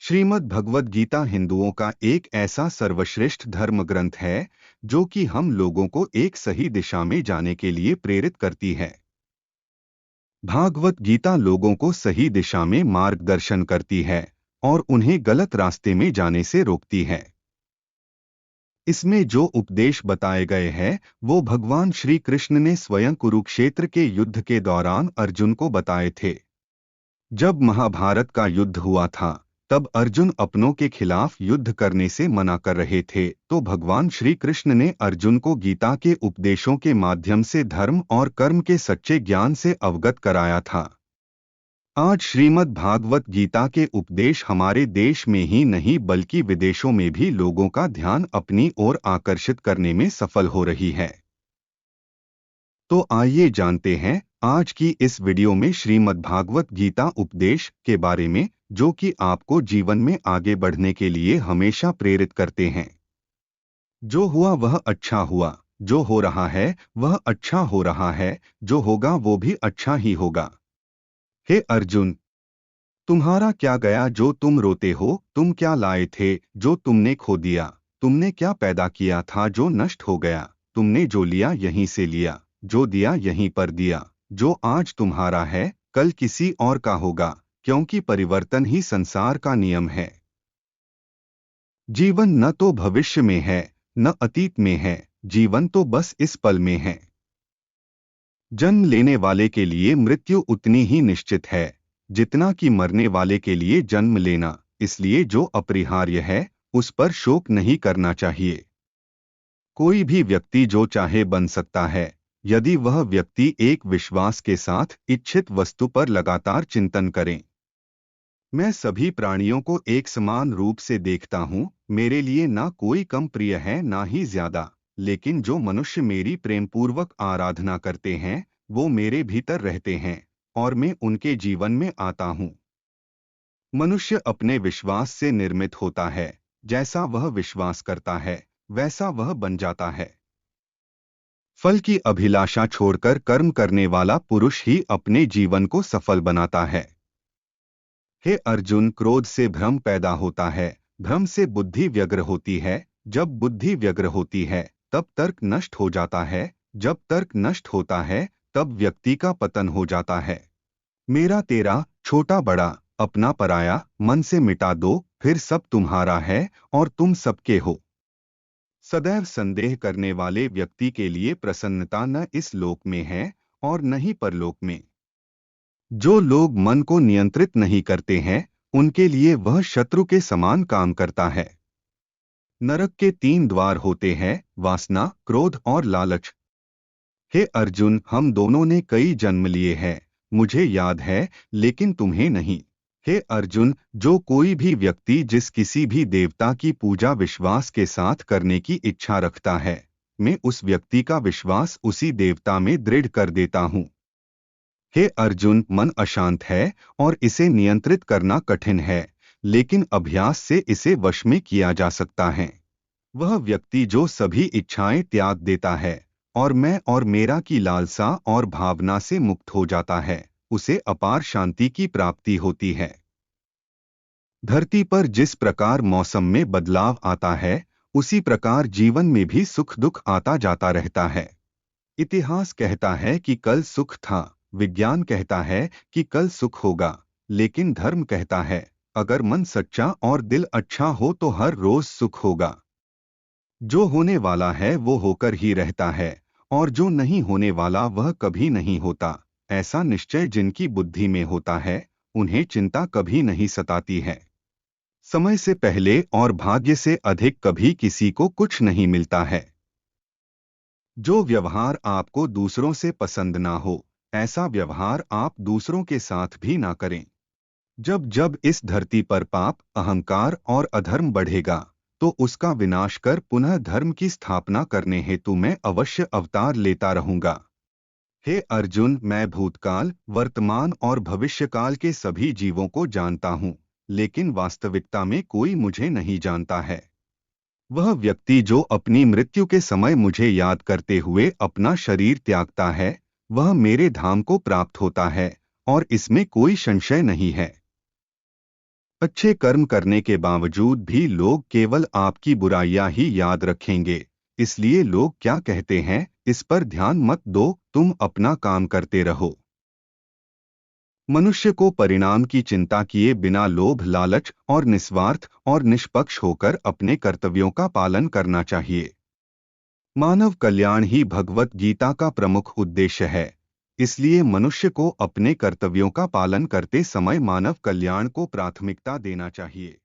श्रीमद् भगवद गीता हिंदुओं का एक ऐसा सर्वश्रेष्ठ धर्म ग्रंथ है जो कि हम लोगों को एक सही दिशा में जाने के लिए प्रेरित करती है। भागवत गीता लोगों को सही दिशा में मार्गदर्शन करती है और उन्हें गलत रास्ते में जाने से रोकती है। इसमें जो उपदेश बताए गए हैं वो भगवान श्री कृष्ण ने स्वयं कुरुक्षेत्र के युद्ध के दौरान अर्जुन को बताए थे। जब महाभारत का युद्ध हुआ था तब अर्जुन अपनों के खिलाफ युद्ध करने से मना कर रहे थे, तो भगवान श्री कृष्ण ने अर्जुन को गीता के उपदेशों के माध्यम से धर्म और कर्म के सच्चे ज्ञान से अवगत कराया था। आज श्रीमद् भागवत गीता के उपदेश हमारे देश में ही नहीं बल्कि विदेशों में भी लोगों का ध्यान अपनी ओर आकर्षित करने में सफल हो रही है। तो आइए जानते हैं आज की इस वीडियो में श्रीमद् भागवत गीता उपदेश के बारे में, जो कि आपको जीवन में आगे बढ़ने के लिए हमेशा प्रेरित करते हैं। जो हुआ वह अच्छा हुआ, जो हो रहा है वह अच्छा हो रहा है, जो होगा वो भी अच्छा ही होगा। हे अर्जुन, तुम्हारा क्या गया जो तुम रोते हो? तुम क्या लाए थे जो तुमने खो दिया? तुमने क्या पैदा किया था जो नष्ट हो गया? तुमने जो लिया यहीं से लिया, जो दिया यहीं पर दिया। जो आज तुम्हारा है कल किसी और का होगा, क्योंकि परिवर्तन ही संसार का नियम है। जीवन न तो भविष्य में है न अतीत में है, जीवन तो बस इस पल में है। जन्म लेने वाले के लिए मृत्यु उतनी ही निश्चित है जितना कि मरने वाले के लिए जन्म लेना, इसलिए जो अपरिहार्य है उस पर शोक नहीं करना चाहिए। कोई भी व्यक्ति जो चाहे बन सकता है यदि वह व्यक्ति एक विश्वास के साथ इच्छित वस्तु पर लगातार चिंतन करें। मैं सभी प्राणियों को एक समान रूप से देखता हूँ, मेरे लिए ना कोई कम प्रिय है ना ही ज्यादा, लेकिन जो मनुष्य मेरी प्रेमपूर्वक आराधना करते हैं वो मेरे भीतर रहते हैं और मैं उनके जीवन में आता हूँ। मनुष्य अपने विश्वास से निर्मित होता है, जैसा वह विश्वास करता है वैसा वह बन जाता है। फल की अभिलाषा छोड़कर कर्म करने वाला पुरुष ही अपने जीवन को सफल बनाता है। हे अर्जुन, क्रोध से भ्रम पैदा होता है, भ्रम से बुद्धि व्यग्र होती है, जब बुद्धि व्यग्र होती है तब तर्क नष्ट हो जाता है, जब तर्क नष्ट होता है तब व्यक्ति का पतन हो जाता है। मेरा तेरा, छोटा बड़ा, अपना पराया, मन से मिटा दो, फिर सब तुम्हारा है और तुम सबके हो। सदैव संदेह करने वाले व्यक्ति के लिए प्रसन्नता न इस लोक में है और न ही परलोक में। जो लोग मन को नियंत्रित नहीं करते हैं उनके लिए वह शत्रु के समान काम करता है। नरक के 3 द्वार होते हैं, वासना, क्रोध और लालच। हे अर्जुन, हम दोनों ने कई जन्म लिए हैं, मुझे याद है लेकिन तुम्हें नहीं। हे अर्जुन, जो कोई भी व्यक्ति जिस किसी भी देवता की पूजा विश्वास के साथ करने की इच्छा रखता है, मैं उस व्यक्ति का विश्वास उसी देवता में दृढ़ कर देता हूँ। हे अर्जुन, मन अशांत है और इसे नियंत्रित करना कठिन है, लेकिन अभ्यास से इसे वश में किया जा सकता है। वह व्यक्ति जो सभी इच्छाएं त्याग देता है और मैं और मेरा की लालसा और भावना से मुक्त हो जाता है, उसे अपार शांति की प्राप्ति होती है। धरती पर जिस प्रकार मौसम में बदलाव आता है उसी प्रकार जीवन में भी सुख दुख आता जाता रहता है। इतिहास कहता है कि कल सुख था, विज्ञान कहता है कि कल सुख होगा, लेकिन धर्म कहता है अगर मन सच्चा और दिल अच्छा हो तो हर रोज सुख होगा। जो होने वाला है वो होकर ही रहता है और जो नहीं होने वाला वह कभी नहीं होता। ऐसा निश्चय जिनकी बुद्धि में होता है उन्हें चिंता कभी नहीं सताती है। समय से पहले और भाग्य से अधिक कभी किसी को कुछ नहीं मिलता है। जो व्यवहार आपको दूसरों से पसंद ना हो ऐसा व्यवहार आप दूसरों के साथ भी ना करें। जब जब इस धरती पर पाप, अहंकार और अधर्म बढ़ेगा तो उसका विनाश कर पुनः धर्म की स्थापना करने हेतु मैं अवश्य अवतार लेता रहूंगा। हे अर्जुन, मैं भूतकाल, वर्तमान और भविष्यकाल के सभी जीवों को जानता हूँ, लेकिन वास्तविकता में कोई मुझे नहीं जानता है। वह व्यक्ति जो अपनी मृत्यु के समय मुझे याद करते हुए अपना शरीर त्यागता है वह मेरे धाम को प्राप्त होता है और इसमें कोई संशय नहीं है। अच्छे कर्म करने के बावजूद भी लोग केवल आपकी बुराइयां ही याद रखेंगे। इसलिए लोग क्या कहते हैं, इस पर ध्यान मत दो, तुम अपना काम करते रहो। मनुष्य को परिणाम की चिंता किए बिना लोभ, लालच और निस्वार्थ और निष्पक्ष होकर अपने कर्तव्यों का पालन करना चाहिए। मानव कल्याण ही भगवत गीता का प्रमुख उद्देश्य है। इसलिए मनुष्य को अपने कर्तव्यों का पालन करते समय मानव कल्याण को प्राथमिकता देना चाहिए।